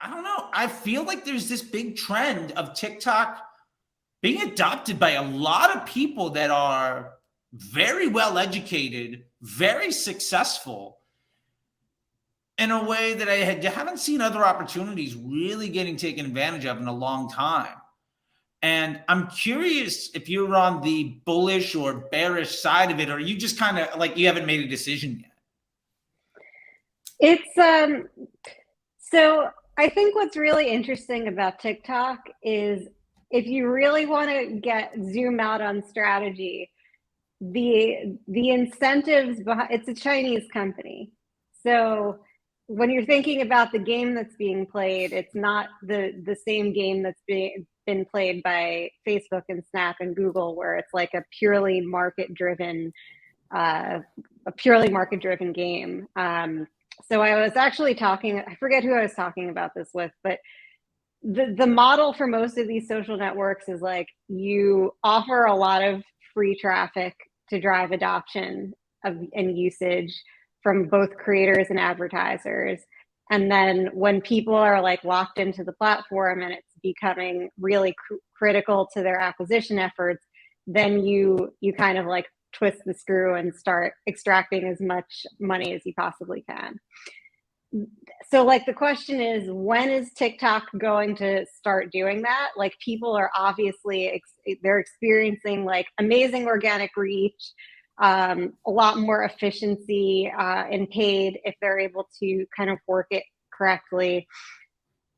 I don't know. I feel like there's this big trend of TikTok being adopted by a lot of people that are very well educated, very successful, in a way that I haven't seen other opportunities really getting taken advantage of in a long time. And I'm curious if you're on the bullish or bearish side of it, or you just kind of like you haven't made a decision yet. It's so I think what's really interesting about TikTok is if you really want to zoom out on strategy, the incentives behind it's a Chinese company. So when you're thinking about the game that's being played, it's not the same game that's been played by Facebook and Snap and Google, where it's like a purely market driven game. So I was actually I forget who I was talking about this with, but the model for most of these social networks is like you offer a lot of free traffic to drive adoption and usage from both creators and advertisers. And then when people are like locked into the platform and it's becoming really critical to their acquisition efforts, then you kind of like twist the screw and start extracting as much money as you possibly can. So like the question is, when is TikTok going to start doing that? Like people are obviously, they're experiencing like amazing organic reach, a lot more efficiency in paid if they're able to kind of work it correctly.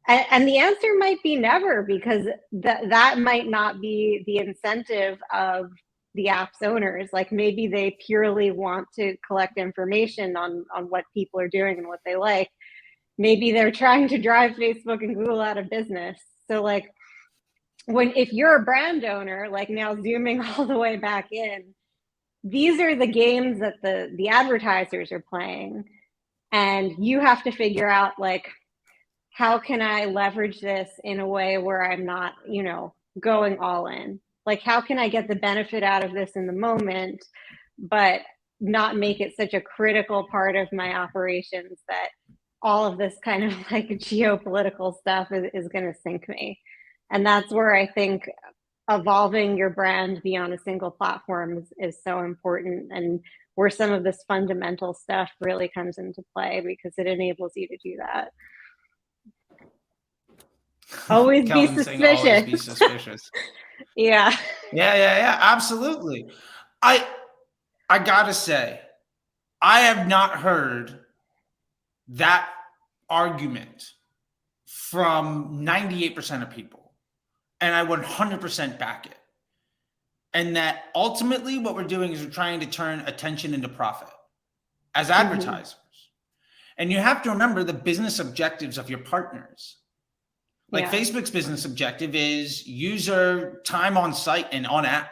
And the answer might be never, because that might not be the incentive of the app's owners. Like maybe they purely want to collect information on what people are doing and what they like. Maybe they're trying to drive Facebook and Google out of business. So like if you're a brand owner, like now zooming all the way back in, these are the games that the advertisers are playing. And you have to figure out like, how can I leverage this in a way where I'm not, going all in? Like, how can I get the benefit out of this in the moment, but not make it such a critical part of my operations that all of this kind of like geopolitical stuff is going to sink me? And that's where I think evolving your brand beyond a single platform is so important, and where some of this fundamental stuff really comes into play, because it enables you to do that. Always be suspicious. Always be suspicious. Yeah. Yeah. Absolutely. I gotta say, I have not heard that argument from 98% of people, and I 100% back it. And that ultimately what we're doing is we're trying to turn attention into profit as advertisers. And you have to remember the business objectives of your partners. Like Facebook's business objective is user time on site and on app.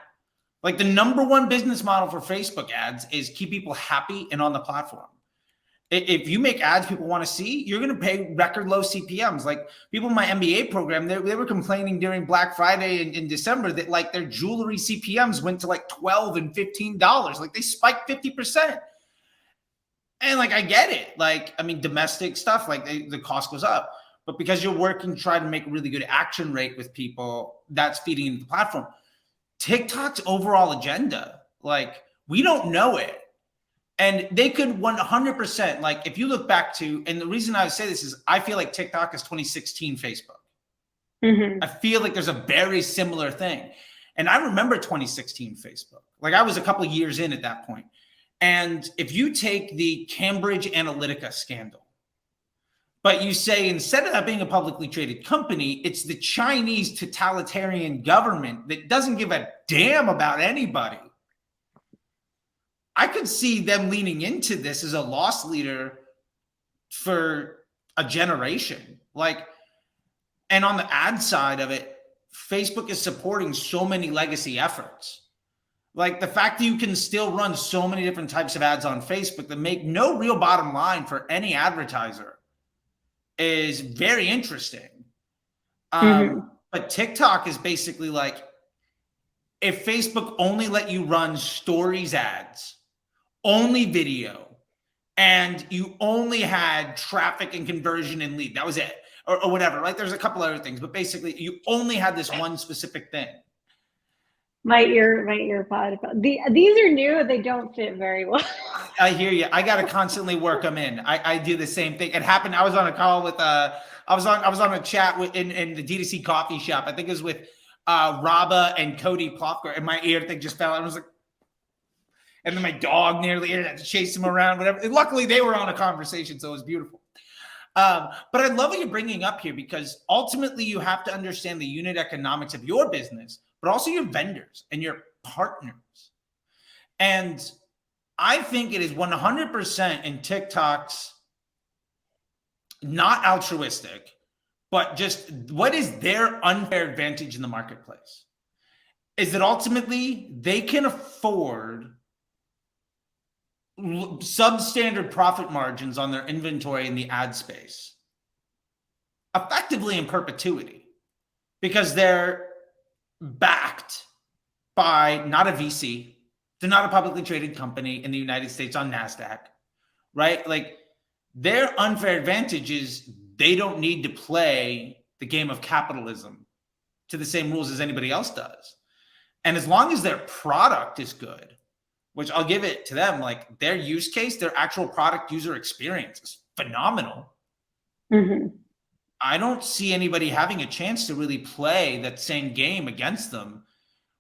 Like the number one business model for Facebook ads is keep people happy and on the platform. If you make ads people want to see, you're going to pay record low CPMs. Like people in my MBA program, they were complaining during Black Friday in December that like their jewelry CPMs went to like $12 and $15. Like they spiked 50%. And like, I get it. Like, I mean, domestic stuff, like the cost goes up. But because you're working to try to make a really good action rate with people, that's feeding into the platform. TikTok's overall agenda, like we don't know it. And they could 100%, like if you look back to, and the reason I would say this is I feel like TikTok is 2016 Facebook. I feel like there's a very similar thing. And I remember 2016 Facebook. Like I was a couple of years in at that point. And if you take the Cambridge Analytica scandal, but you say instead of that being a publicly traded company, it's the Chinese totalitarian government that doesn't give a damn about anybody. I could see them leaning into this as a loss leader for a generation. Like, and on the ad side of it, Facebook is supporting so many legacy efforts. Like the fact that you can still run so many different types of ads on Facebook that make no real bottom line for any advertiser is very interesting. But TikTok is basically like, if Facebook only let you run stories ads, only video, and you only had traffic and conversion and lead, that was it. or whatever, right? There's a couple other things, but basically you only had this one specific thing. My ear pod. These are new. They don't fit very well. I hear you. I got to constantly work them in. I do the same thing. It happened. I was on a call with I was on a chat with in the DTC coffee shop. I think it was with Raba and Cody Plofker, and my ear thing just fell out. I was like, and then my dog nearly had to chase him around, whatever. And luckily, they were on a conversation, so it was beautiful. But I love what you're bringing up here, because ultimately you have to understand the unit economics of your business, but also your vendors and your partners. And I think it is 100% in TikTok's not altruistic, but just what is their unfair advantage in the marketplace? Is that ultimately they can afford substandard profit margins on their inventory in the ad space, effectively in perpetuity, because they're backed by not a VC. They're not a publicly traded company in the United States on NASDAQ, right? Like, their unfair advantage is they don't need to play the game of capitalism to the same rules as anybody else does. And as long as their product is good, which I'll give it to them, like their use case, their actual product user experience is phenomenal. Mm-hmm. I don't see anybody having a chance to really play that same game against them,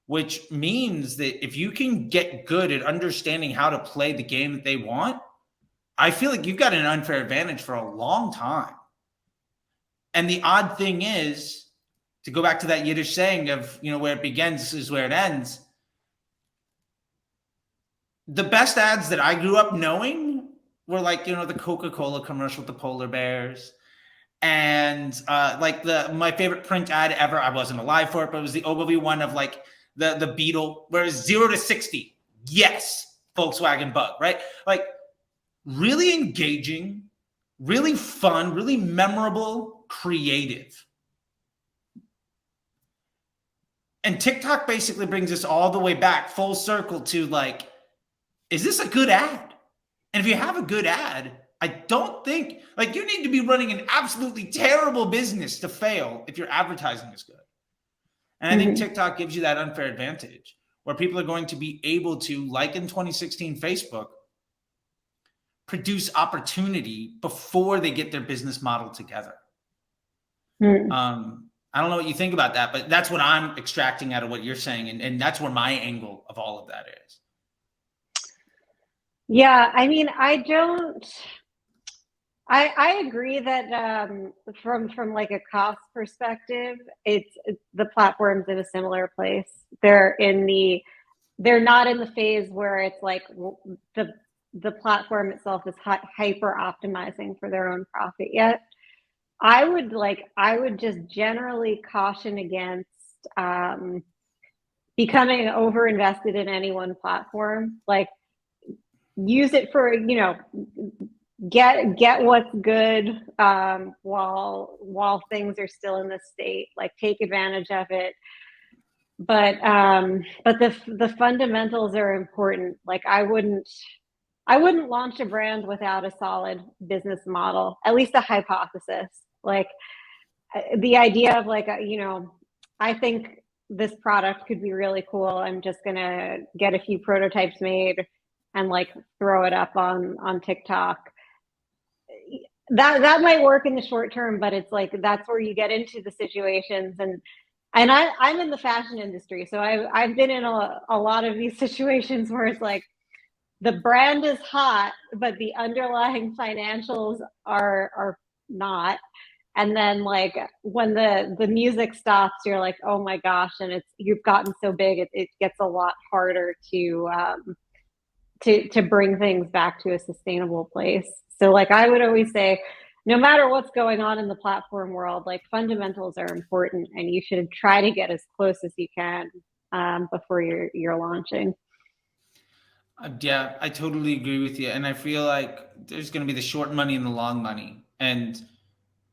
which means that if you can get good at understanding how to play the game that they want, I feel like you've got an unfair advantage for a long time. And the odd thing is, to go back to that Yiddish saying of, where it begins is where it ends. The best ads that I grew up knowing were like, the Coca-Cola commercial with the polar bears. And like my favorite print ad ever, I wasn't alive for it, but it was the Ogilvy one of like the Beetle, where it's 0 to 60. Yes, Volkswagen Bug, right? Like, really engaging, really fun, really memorable, creative. And TikTok basically brings us all the way back full circle to like, is this a good ad? And if you have a good ad, I don't think, like, you need to be running an absolutely terrible business to fail if your advertising is good. And I think TikTok gives you that unfair advantage where people are going to be able to, like in 2016 Facebook, produce opportunity before they get their business model together. I don't know what you think about that, but that's what I'm extracting out of what you're saying. And that's where my angle of all of that is. Yeah, I mean, I agree that from like a cost perspective, it's the platform's in a similar place. They're not in the phase where it's like the platform itself is hyper optimizing for their own profit yet. I would just generally caution against becoming over invested in any one platform. Like, use it for, get what's good while things are still in this state. Like, take advantage of it. But the fundamentals are important. Like, I wouldn't launch a brand without a solid business model, at least a hypothesis. Like, the idea of like, I think this product could be really cool. I'm just going to get a few prototypes made and like throw it up on TikTok. That might work in the short term, but it's like, that's where you get into the situations. And I'm in the fashion industry, so I've been in a lot of these situations where it's like, the brand is hot, but the underlying financials are not. And then like when the music stops, you're like, oh my gosh, and you've gotten so big, it gets a lot harder to bring things back to a sustainable place. So like, I would always say, no matter what's going on in the platform world, like, fundamentals are important, and you should try to get as close as you can before you're launching. Yeah, I totally agree with you. And I feel like there's going to be the short money and the long money. And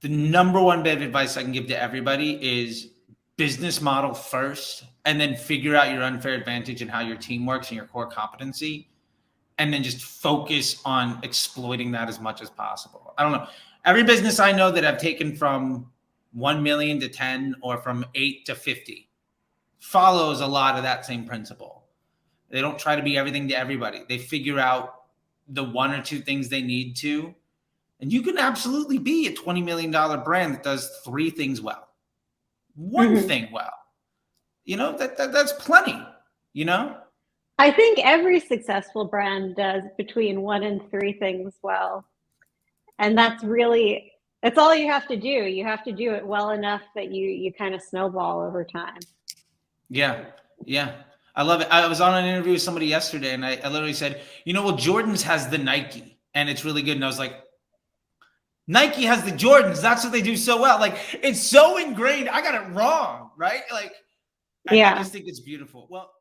the number one bit of advice I can give to everybody is business model first, and then figure out your unfair advantage and how your team works and your core competency. And then just focus on exploiting that as much as possible. I don't know. Every business I know that I've taken from 1 million to 10 or from 8 to 50 follows a lot of that same principle. They don't try to be everything to everybody. They figure out the one or two things they need to. And you can absolutely be a $20 million brand that does 3 things well. One thing well. That's plenty, I think every successful brand does between 1 and 3 things well. And that's all you have to do. You have to do it well enough that you kind of snowball over time. Yeah. I love it. I was on an interview with somebody yesterday and I literally said, well, Jordan's has the Nike and it's really good. And I was like, Nike has the Jordans. That's what they do so well. Like, it's so ingrained. I got it wrong, right? Like, I just think it's beautiful. Well,